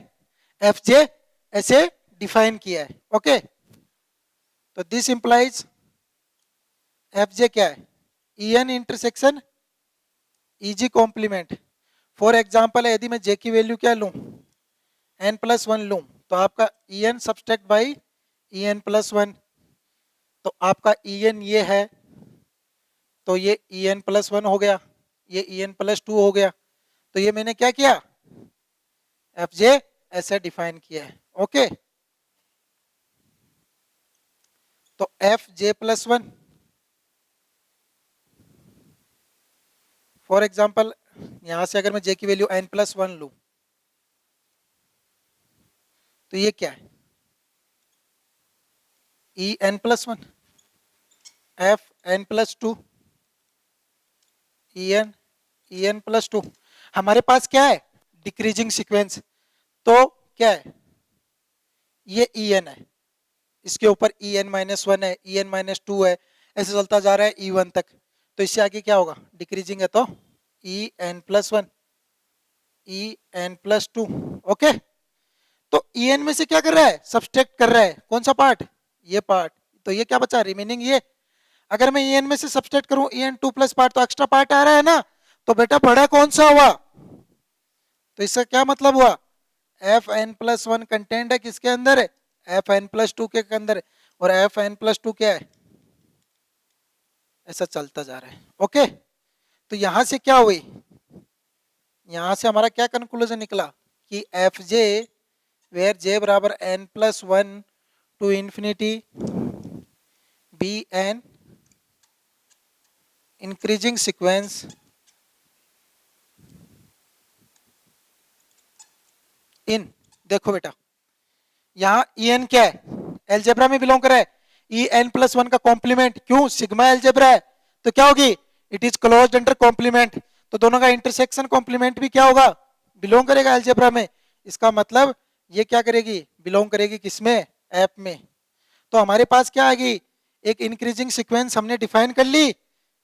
एफ जे ऐसे डिफाइन किया है, ओके, तो दिस इंप्लाइज एफ जे क्या है, E N intersection E j complement, for example यदि मैं जे की वैल्यू क्या लूं, एन प्लस 1 लूं, तो आपका E n subtract by E n plus 1, तो आपका ई एन ये है, तो ये ई एन प्लस 1 हो गया, ये en+2 हो गया। तो ये मैंने क्या किया, एफ जे ऐसे डिफाइन किया है। ओके, तो Fj+1 फॉर एग्जाम्पल, यहां से अगर मैं j की वैल्यू n+1 लूं तो ये क्या है, En+1 Fn+2 En+2। हमारे पास क्या है, डिक्रीजिंग सीक्वेंस, तो क्या है, ये En है, इसके ऊपर En-1 है, En-2 है, ऐसे चलता जा रहा है E1 तक। तो इससे आगे क्या होगा, डिक्रीजिंग है तो En+1 En+2। ओके, तो En में से क्या कर रहा है, सब्सट्रैक्ट कर रहा है, कौन सा पार्ट, ये पार्ट। तो ये क्या बचा, रिमेनिंग ये। अगर मैं En में से सब्सट्रैक्ट करूं En2+ पार्ट, तो एक्स्ट्रा पार्ट आ रहा है ना, तो बेटा बड़ा कौन सा हुआ, तो इसका क्या मतलब हुआ, Fn+1 कंटेंट है किसके अंदर है, Fn+2 के अंदर है, और Fn+2 क्या है, ऐसा चलता जा रहा है। ओके, तो यहां से क्या हुई, यहां से हमारा क्या कंक्लूजन निकला कि एफ जे वेयर जे बराबर n+1 to infinity B n increasing sequence इन, देखो बेटा यहाँ ई एन क्या है, एलजेब्रा में बिलोंग कर रहा है, En+1 का कॉम्प्लीमेंट, क्यों, सिग्मा एलजेब्रा है तो क्या होगी, it is closed under complement, तो दोनों का इंटरसेक्शन कॉम्प्लीमेंट भी क्या होगा, बिलोंग करेगा एलजेब्रा में। इसका मतलब ये क्या करेगी, बिलोंग करेगी किसमें, एफ में। तो हमारे पास क्या आ गई, एक इंक्रीजिंग सीक्वेंस हमने डिफाइन कर ली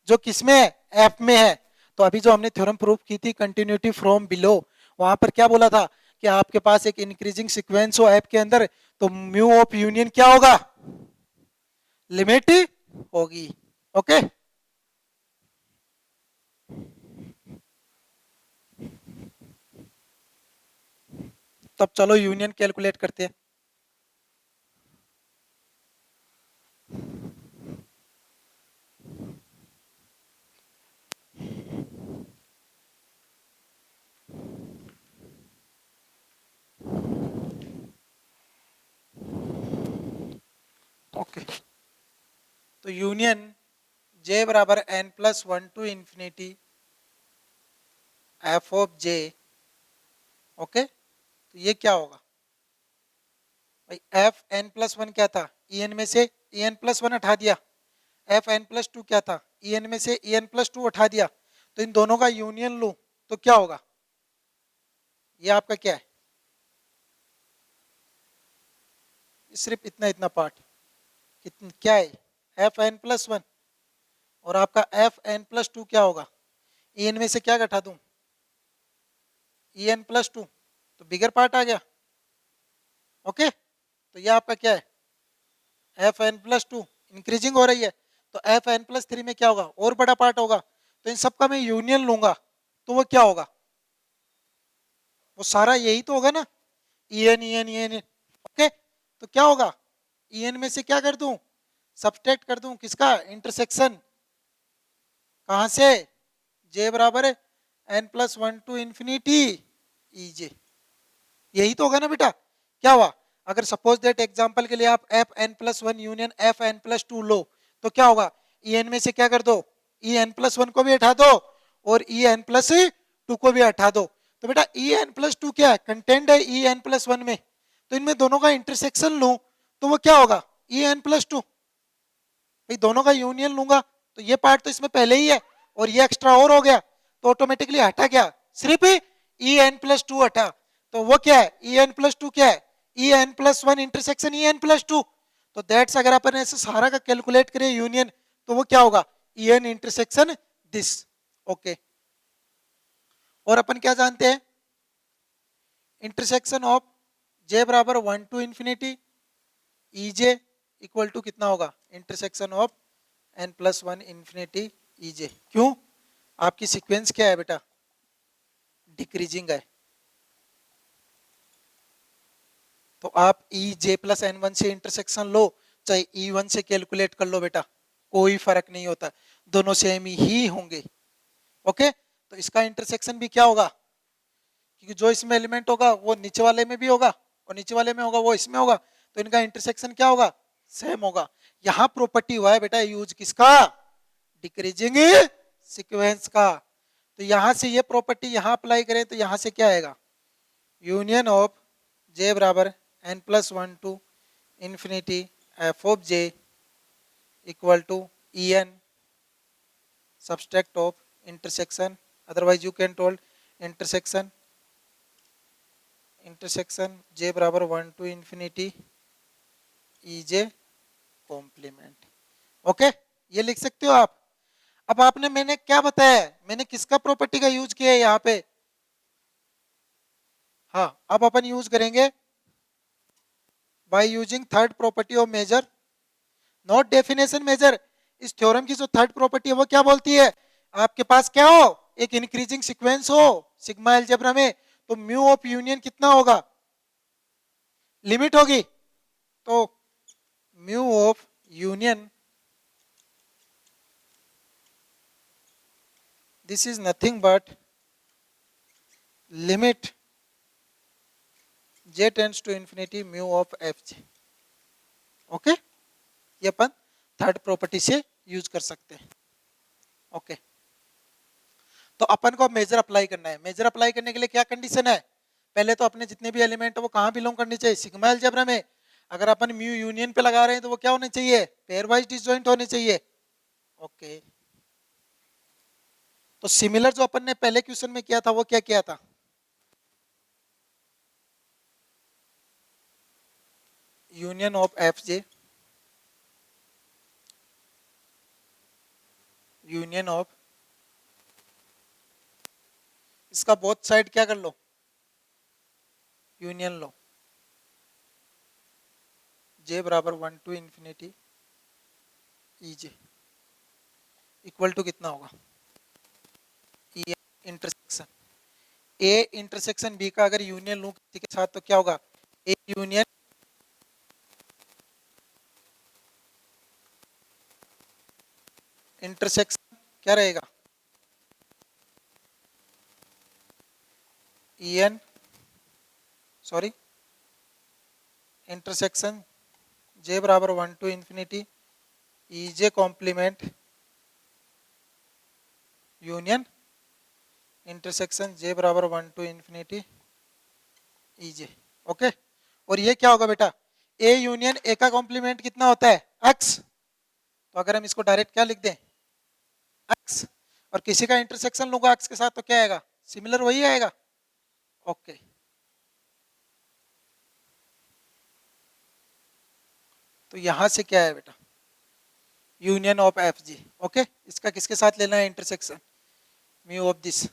जो किसमें है, एफ में है। तो अभी जो हमने थ्योरम प्रूफ की थी कंटिन्यूटी फ्रॉम बिलो, वहां पर क्या बोला था कि आपके पास एक इंक्रीजिंग सीक्वेंस हो एफ के अंदर, तो म्यू ऑफ यूनियन क्या होगा, लिमिट होगी। ओके, तब चलो यूनियन कैलकुलेट करते हैं। ओके, तो यूनियन जे बराबर n+1 to infinity F of j. Okay, तो ये क्या होगा भाई, Fn+1 क्या था, En में से En+1 हटा दिया, Fn+2 क्या था, En में से En+2 हटा दिया, तो इन दोनों का यूनियन लूं तो क्या होगा, ये आपका क्या है, सिर्फ इतना इतना पार्ट क्या है, Fn+1, और आपका Fn+2 क्या होगा, En में से क्या घटा दूं, En+2, तो बिगर पार्ट आ गया। ओके, तो ये आपका क्या है, Fn+2 इंक्रीजिंग हो रही है, तो Fn+3 में क्या होगा, और बड़ा पार्ट होगा, तो इन सबका मैं यूनियन लूंगा तो वो क्या होगा, वो सारा यही तो होगा ना, En En En। ओके, तो क्या होगा, En में से क्या कर दूं, सब्सट्रैक्ट कर दूं किसका, इंटरसेक्शन, कहां से, J बराबर है n+1 टू इंफिनिटी ई जे, यही तो होगा ना बेटा। क्या हुआ, अगर सपोज दैट एग्जांपल के लिए आप Fn+1 यूनियन Fn+2 लो, तो क्या होगा, En में से क्या कर दो, En+1 को भी हटा दो और En+2 को भी हटा दो, तो बेटा En+2 क्या है, कंटेंट है En+1 में, तो इनमें दोनों का इंटरसेक्शन लूं तो वो क्या होगा, En+2, भाई दोनों का यूनियन लूंगा तो ये पार्ट तो इसमें पहले ही है और ये एक्स्ट्रा और हो गया, तो ऑटोमेटिकली हटा गया, सिर्फ En+2 हटा, तो वो क्या है, En+2 क्या है, En+1 इंटरसेक्शन En+2, तो दैट्स अगर अपन ऐसे सारा का कैलकुलेट करें यूनियन तो वो क्या होगा, En इंटरसेक्शन दिस। ओके, और अपन क्या जानते हैं, इंटरसेक्शन ऑफ J बराबर 1 to infinity E J equal to कितना होगा, intersection of n+1 infinity E j. क्यों, आपकी सीक्वेंस क्या है बेटा, डिक्रीजिंग है, तो आप ई जे प्लस n1 से इंटरसेक्शन लो चाहे E1 से कैलकुलेट कर लो बेटा, कोई फर्क नहीं होता, दोनों सेम ही होंगे। ओके, तो इसका इंटरसेक्शन भी क्या होगा, क्योंकि जो इसमें एलिमेंट होगा वो नीचे वाले में भी होगा और नीचे वाले में होगा वो इसमें होगा, तो इनका इंटरसेक्शन क्या होगा, सेम होगा। यहां प्रॉपर्टी हुआ है बेटा यूज किसका, डिक्रीजिंग सीक्वेंस का। तो यहां से ये प्रॉपर्टी यहां अप्लाई करें तो यहां से क्या आएगा, यूनियन ऑफ जे बराबर n+1 to infinity F of j equal to E n subtract of intersection, otherwise you can told intersection j बराबर 1 to infinity E J complement. Okay, ये लिख सकते हो आप। अब आपने मैंने क्या बताया, मैंने किसका प्रॉपर्टी का यूज किया है यहाँ पे, हाँ अब अपन यूज करेंगे by using third property of measure, not definition measure. इस थ्योरम की जो थर्ड प्रॉपर्टी है वो क्या बोलती है, आपके पास क्या हो, एक इंक्रीजिंग सीक्वेंस हो सिग्मा अलजेब्रा में, तो म्यू ऑफ यूनियन कितना होगा, लिमिट होगी। तो mu of union this is nothing but limit J tends to infinity mu of F j. Okay, ये अपन थर्ड प्रॉपर्टी से यूज कर सकते हैं। ओके, तो अपन को मेजर अप्लाई करना है। मेजर अप्लाई करने के लिए क्या कंडीशन है, पहले तो अपने जितने भी एलिमेंट है वो कहाँ बिलोंग करनी चाहिए, सिग्मा अलजेब्रा में। अगर अपन म्यू यूनियन पे लगा रहे हैं तो वो क्या होने चाहिए, पेयर वाइज डिसजॉइंट होने चाहिए। ओके, तो सिमिलर जो अपन ने पहले क्वेश्चन में किया था वो क्या किया था, union of F J union of, इसका बोथ साइड क्या कर लो, यूनियन लो, जे बराबर 1 to infinity E J equal to कितना होगा, E intersection A intersection B का अगर यूनियन लूं किसी के साथ तो क्या होगा, ए यूनियन इंटरसेक्शन क्या रहेगा, ई एन सॉरी इंटरसेक्शन जे बराबर 1 to infinity E J complement union intersection जे बराबर 1 to infinity E J. Okay, और ये क्या होगा बेटा, ए यूनियन ए का कॉम्प्लीमेंट कितना होता है, एक्स। तो अगर हम इसको डायरेक्ट क्या लिख दें, एक्स, और किसी का इंटरसेक्शन लूंगा एक्स के साथ तो क्या आएगा, सिमिलर वही आएगा। ओके, तो यहां से क्या है बेटा, union of F G. Okay, इसका किसके साथ लेना है इंटरसेक्शन, म्यू ऑफ दिस।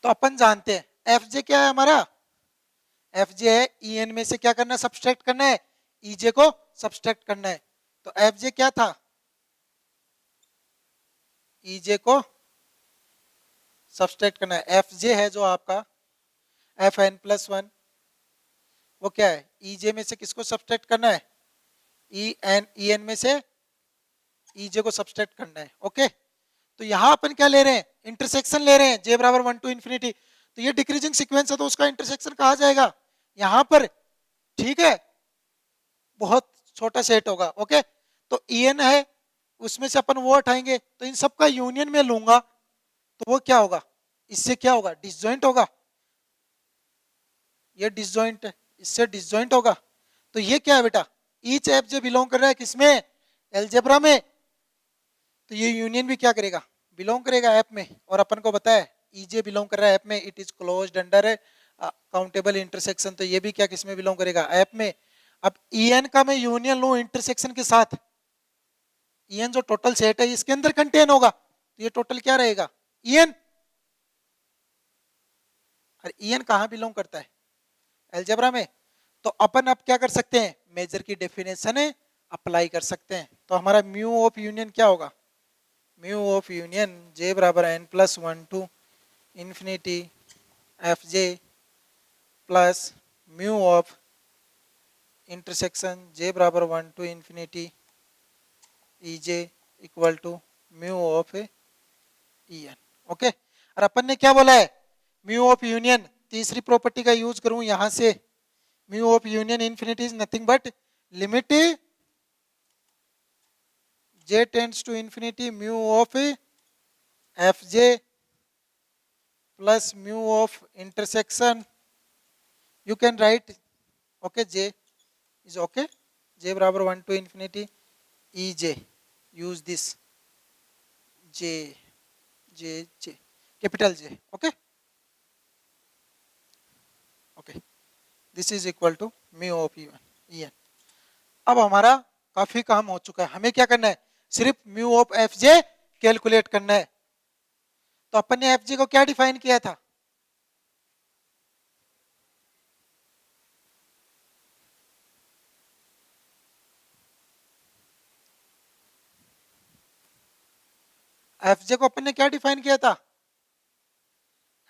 तो अपन जानते हैं एफ जे क्या है हमारा, एफ जे है ई एन में से क्या करना है, सब्सट्रैक्ट करना है, ई जे को सब्सट्रैक्ट करना है। तो एफ जे क्या था, ई जे को सब्सट्रैक्ट करना है, एफ जे है जो आपका एफ एन प्लस वन, वो क्या है, ई जे में से किसको सब्सट्रैक्ट करना है, ई एन में से ई जे को सब्सट्रैक्ट करना है। ओके, तो यहां अपन क्या ले रहे हैं, इंटरसेक्शन ले रहे हैं, जे बराबर 1 टू इंफिनिटी। तो ये डिक्रीजिंग सीक्वेंस है तो उसका इंटरसेक्शन कहा जाएगा यहां पर, ठीक है, बहुत छोटा सेट होगा। ओके, तो ई एन है उसमें से अपन वो हटाएंगे तो इन सबका यूनियन में लूंगा तो वो क्या होगा, इससे क्या होगा, डिसजॉइंट होगा, ये डिसजॉइंट है, इससे डिसजॉइंट होगा। तो ये क्या है बेटा, ईच एफ जे बिलोंग कर रहा है किसमें, एलजेब्रा में, तो ये यूनियन भी क्या करेगा, बिलोंग करेगा ऐप में। और अपन को बताया ईजे बिलोंग कर रहा है ऐप में, it is closed under countable intersection, तो ये भी क्या किसमें बिलोंग करेगा, ऐप में। अब ईएन का मैं यूनियन लूं इंटरसेक्शन के साथ, ईएन जो टोटल सेट है इसके अंदर कंटेन होगा, तो ये टोटल क्या रहेगा, ईएन। और ईएन कहां बिलोंग करता है, अलजेब्रा में। तो अपन अब क्या कर सकते हैं, मेजर की डेफिनेशन है अप्लाई कर सकते हैं। तो हमारा म्यू ऑफ यूनियन क्या होगा, म्यू ऑफ यूनियन जे बराबर n+1 to infinity F J plus mu of intersection जे बराबर 1 to infinity E J equal to mu of E N. Okay, और अपन ने क्या बोला है, म्यू ऑफ यूनियन, तीसरी प्रॉपर्टी का यूज करूं यहां से, mu of union infinity is nothing but limit j tends to infinity mu of F J plus mu of intersection, you can write okay j is okay, j बराबर 1 to infinity e j, use this j, j capital J, okay, okay, this is equal to mu of en. अब हमारा काफी काम हो चुका है, हमें क्या करना है, सिर्फ mu of F J calculate करना है। तो अपन ने एफ जे को क्या डिफाइन किया था, एफ जे को अपन ने क्या डिफाइन किया था,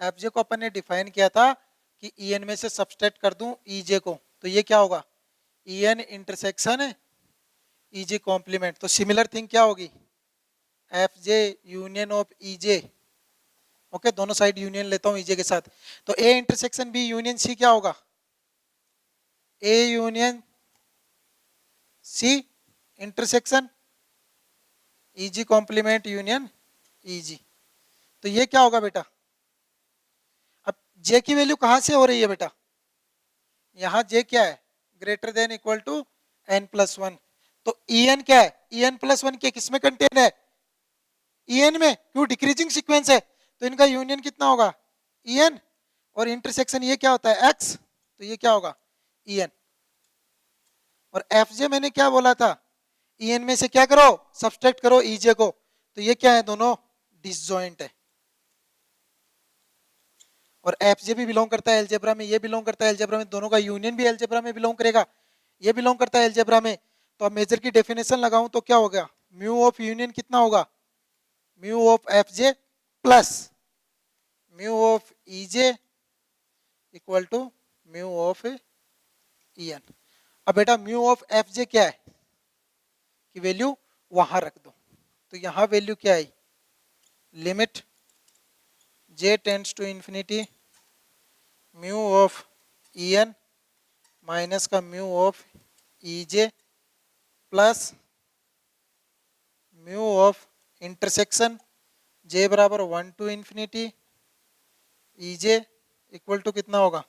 एफ जे को अपन ने डिफाइन किया था कि ई एन में से सब्सट्रैक्ट कर दूं ई जे को, तो ये क्या होगा, ई एन इंटरसेक्शन ई जे कॉम्प्लीमेंट। तो सिमिलर थिंग क्या होगी, F J union of E J, okay, दोनों साइड यूनियन लेता हूं ई जे के साथ, तो A intersection B union C क्या होगा, A union C intersection E G complement union E G. तो ये क्या होगा बेटा, अब जे की वैल्यू कहां से हो रही है बेटा, यहां जे क्या है, greater than equal to n plus one, तो ई एन क्या है, ई एन प्लस वन के किसमें कंटेन है, ई एन में, क्यों डिक्रीजिंग सीक्वेंस है, तो इनका यूनियन कितना होगा ई एन, और इंटरसेक्शन ये क्या होता है एक्स, तो ये क्या होगा ई एन। और एफ जे मैंने क्या बोला था, ई एन में से क्या करो, सब्सट्रैक्ट करो ई जे को, तो ये क्या है, दोनों डिसजॉइंट है। और एफ जे भी बिलोंग करता है एलजेब्रा में, ये बिलोंग करता है एलजेब्रा में, दोनों का यूनियन भी एलजेब्रा में बिलोंग करेगा, ये बिलोंग करता है एलजेब्रा में। तो अब मेजर की डेफिनेशन लगाऊं तो क्या होगा, म्यू ऑफ यूनियन कितना होगा, mu of F J plus mu of E J equal to mu of E n. अब बेटा म्यू ऑफ एफ जे क्या है कि वैल्यू वहां रख दो, तो यहां वैल्यू क्या आई, limit j tends to infinity mu of E N minus का mu of E J plus mu of intersection j बराबर 1 to infinity E J equal to कितना होगा,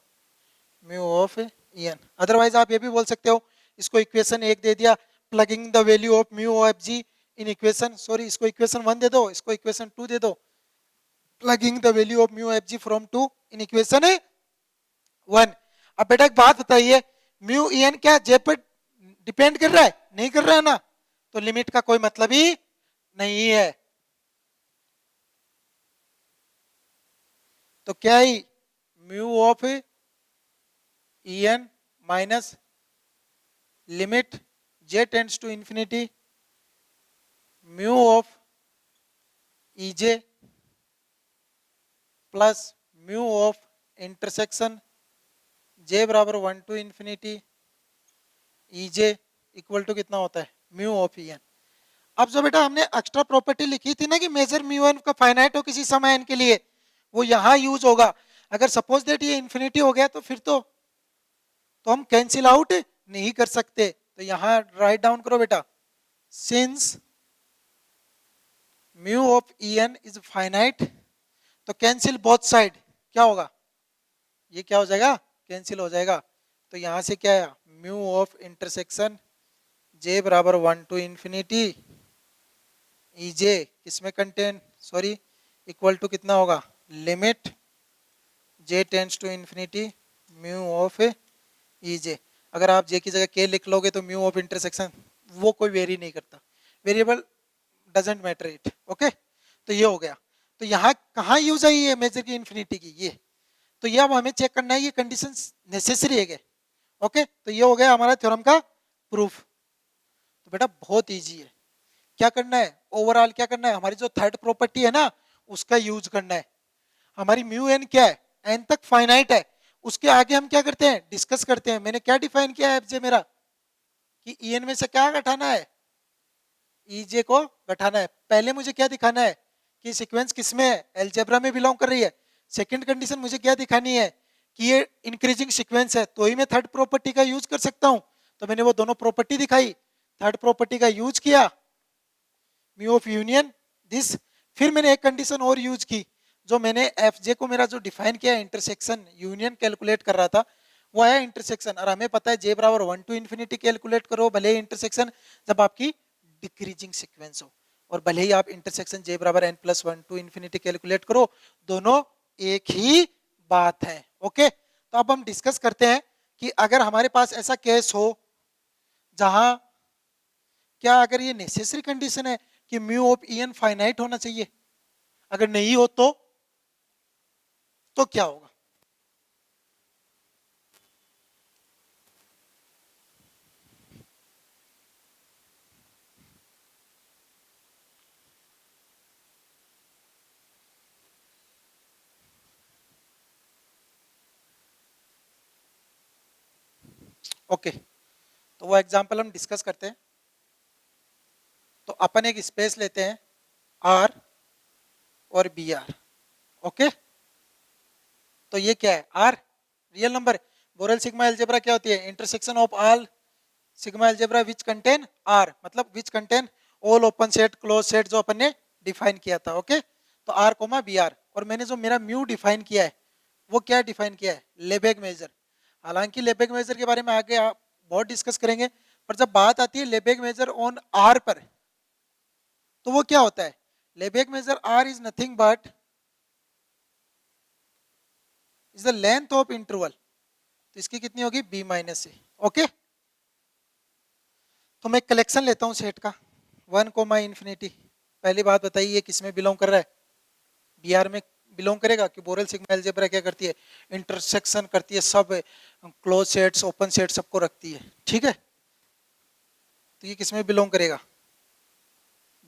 mu of E N. Otherwise आप ये भी बोल सकते हो, इसको इक्वेशन एक दे दिया, plugging the value of mu of G in equation, sorry इसको इक्वेशन वन दे दो, इसको इक्वेशन टू दे दो, plugging the value of mu F G from two in equation one. अब बेटा एक बात बताइए, म्यू ई एन क्या जे पर डिपेंड कर रहा है, नहीं कर रहा है ना, तो लिमिट का कोई मतलब ही नहीं है। तो क्या ही mu of E N minus limit J tends to infinity mu of E J plus mu of intersection जे बराबर 1 to infinity E J equal to कितना होता है, म्यू ऑफ ई एन। अब जो बेटा हमने एक्स्ट्रा प्रॉपर्टी लिखी थी ना कि मेजर म्यू एन का फाइनाइट हो किसी समय एन के लिए, वो यहां यूज होगा। अगर सपोज दैट ये इंफिनिटी हो गया तो फिर तो हम कैंसिल आउट नहीं कर सकते, तो यहां राइट डाउन करो बेटा, since mu of E n is finite, तो कैंसिल बोथ साइड, क्या होगा, ये क्या हो जाएगा, कैंसिल हो जाएगा। तो यहां से क्या है, म्यू ऑफ इंटरसेक्शन जे बराबर 1 टू इंफिनिटी ई जे किसमें कंटेन, सॉरी इक्वल टू कितना होगा, limit J tends to infinity mu of E J. अगर आप जे की जगह के लिख लोगे तो म्यू ऑफ इंटरसेक्शन वो कोई वेरी नहीं करता, variable doesn't matter it, okay. तो ये हो गया। तो यहाँ कहाँ यूज आई है मेजर की इंफिनिटी की, ये तो ये अब हमें चेक करना है ये कंडीशंस नेसेसरी है, ओके। तो ये हो गया हमारा थ्योरम का प्रूफ। तो बेटा बहुत इजी है, क्या करना है, ओवरऑल क्या करना है, हमारी जो थर्ड प्रॉपर्टी है ना उसका यूज करना है। हमारी म्यू एन क्या है, एन तक फाइनाइट है, उसके आगे हम क्या करते हैं, डिस्कस करते हैं। मैंने क्या डिफाइन किया है एफ जे मेरा, कि ई एन में से क्या घटाना है, ई जे को घटाना है। पहले मुझे क्या दिखाना है कि सीक्वेंस किसमें है, एलजेब्रा में बिलोंग कर रही है। सेकंड कंडीशन मुझे क्या दिखानी है कि ये इंक्रीजिंग सीक्वेंस है, तो ही मैं थर्ड प्रॉपर्टी का यूज कर सकता हूं। तो मैंने वो दोनों प्रॉपर्टी दिखाई, थर्ड प्रॉपर्टी का यूज किया, म्यू ऑफ यूनियन दिस। फिर मैंने एक कंडीशन और यूज की, जो मैंने एफ जे को मेरा जो डिफाइन किया इंटरसेक्शन यूनियन कैलकुलेट कर रहा था, वो है इंटरसेक्शन। और हमें पता है जे बराबर 1 टू इन्फिनिटी कैलकुलेट करो भले ही इंटरसेक्शन जब आपकी डिक्रीजिंग सीक्वेंस हो, और भले ही आप इंटरसेक्शन जे बराबर n plus 1 to infinity calculate करो, दोनों एक ही बात है। ओके, तो अब हम डिस्कस करते हैं कि अगर हमारे पास ऐसा केस हो जहां, क्या अगर ये नेसेसरी कंडीशन है कि mu of E n finite होना चाहिए, अगर नहीं हो तो क्या होगा? ओके, तो वो एग्जांपल हम डिस्कस करते हैं। तो अपन एक स्पेस लेते हैं आर और बी आर। ओके, तो ये क्या है, R real number. Borel sigma algebra क्या होती है, intersection of all sigma algebra which contain R, मतलब which contain all open set close set, जो अपन ने डिफाइन किया था। ओके, तो आर कोमा बी आर, और मैंने जो मेरा म्यू डिफाइन किया है वो क्या डिफाइन किया है, लेबेग मेजर। हालांकि लेबेग मेजर के बारे में आगे आप बहुत डिस्कस करेंगे, पर जब बात आती है लेबेग मेजर ऑन आर पर, तो वो क्या होता है, Lebesgue measure R is nothing but is the length of interval. तो इसकी कितनी होगी, बी माइनस सी। ओके, तो मैं कलेक्शन लेता हूं सेट का 1 कोमा इन्फिनिटी। पहली बात बताइए ये किस में बिलोंग कर रहा है, बी आर में बिलोंग करेगा, कि बोरेल सिग्मा अलजेब्रा क्या करती है, इंटरसेक्शन करती है, सब क्लोज सेट्स ओपन सेट सबको रखती है। ठीक है, तो ये किस में बिलोंग करेगा,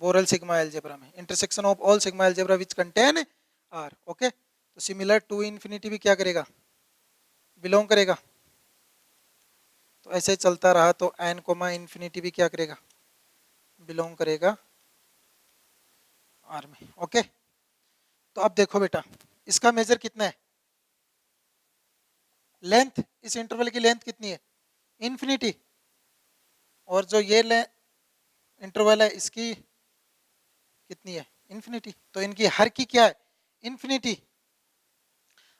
बोरेल सिग्मा अलजेब्रा में, intersection of all sigma algebra which contain R. Okay, तो सिमिलर टू इन्फिनिटी भी क्या करेगा, बिलोंग करेगा। तो ऐसे चलता रहा तो एन कोमा इन्फिनिटी भी क्या करेगा, बिलोंग करेगा आर में। ओके, तो अब देखो बेटा, इसका मेजर कितना है, लेंथ, इस इंटरवल की लेंथ कितनी है, इन्फिनिटी। और जो ये इंटरवल है इसकी कितनी है, इन्फिनिटी। तो इनकी हर की क्या है, इन्फिनिटी।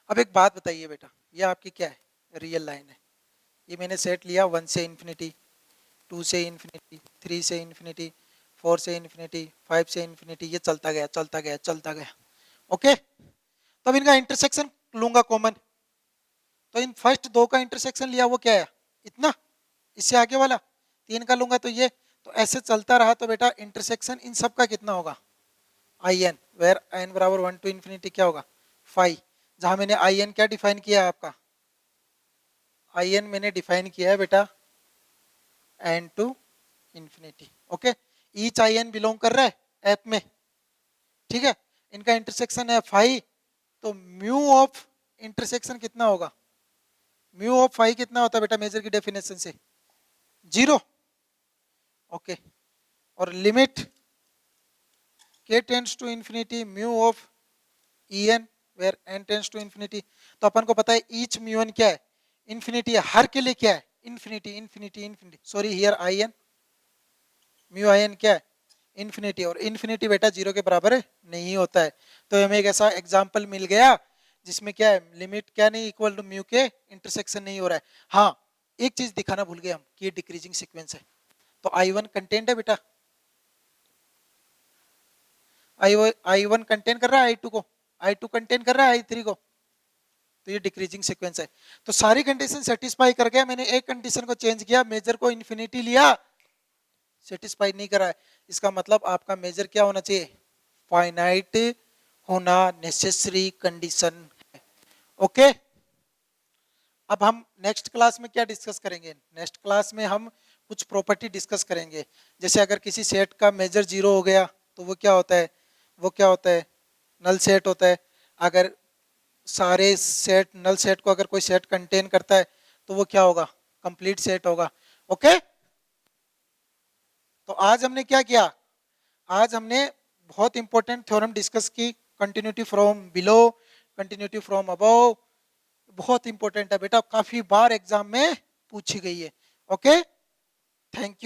अब एक बात बताइए बेटा, ये आपकी क्या है, रियल लाइन है। ये मैंने सेट लिया 1 से इन्फिनिटी, 2 से इन्फिनिटी, 3 से इन्फिनिटी, 4 से इन्फिनिटी, 5 से इन्फिनिटी, ये चलता गया चलता गया चलता गया। ओके, तब इनका इंटरसेक्शन लूंगा कॉमन। तो इन फर्स्ट दो का इंटरसेक्शन लिया वो क्या है, इतना, इससे आगे वाला 3 का लूंगा तो ये। तो ऐसे चलता रहा तो बेटा इंटरसेक्शन इन सब का कितना होगा, आई एन, वेर एन बराबर 1 टू इन्फिनिटी क्या होगा, 5। जहां मैंने आई एन क्या डिफाइन किया है आपका, आई एन मैंने डिफाइन किया है बेटा n to infinity. Okay, each i n belong कर रहा है एफ में। ठीक है, इनका इंटरसेक्शन है 5, तो म्यू ऑफ इंटरसेक्शन कितना होगा, म्यू ऑफ 5 कितना होता है बेटा मेजर की डेफिनेशन से, 0। ओके, और limit k tends to infinity mu of E n where n tends to infinity. तो अपन को पता है ईच म्यू एन क्या है, इन्फिनिटी है, हर के लिए क्या है, infinity infinity infinity, sorry here i n, mu i n क्या है, इन्फिनिटी। और इन्फिनिटी बेटा 0 के बराबर नहीं होता है। तो हमें एक ऐसा एग्जाम्पल मिल गया जिसमें क्या है, लिमिट क्या नहीं इक्वल टू म्यू के इंटरसेक्शन नहीं हो रहा है। हाँ, एक चीज दिखाना भूल गए हम कि ये डिक्रीजिंग सीक्वेंस है। तो I1 कंटेंट है बेटा, I1 कंटेन कर रहा है I2 को, I2 कंटेन कर रहा है I3 को, तो ये डिक्रीजिंग सीक्वेंस है। तो सारी कंडीशन सेटिस्फाई कर गया, मैंने एक कंडीशन को चेंज किया, मेजर को इन्फिनिटी लिया, सेटिस्फाई नहीं करा है। इसका मतलब आपका मेजर क्या होना चाहिए, फाइनाइट होना नेसेसरी कंडीशन है। ओके, अब हम नेक्स्ट क्लास में क्या डिस्कस करेंगे, नेक्स्ट क्लास में हम कुछ प्रॉपर्टी डिस्कस करेंगे। जैसे अगर किसी सेट का मेजर 0 हो गया तो वो क्या होता है, वो क्या होता है, नल सेट होता है। अगर सारे सेट, नल सेट को अगर कोई सेट कंटेन करता है तो वो क्या होगा, कंप्लीट सेट होगा। ओके, तो आज हमने क्या किया, आज हमने बहुत इंपॉर्टेंट थ्योरम डिस्कस की, continuity from below, continuity from above, बहुत इंपॉर्टेंट है बेटा, काफी बार एग्जाम में पूछी गई है। Okay, thank you.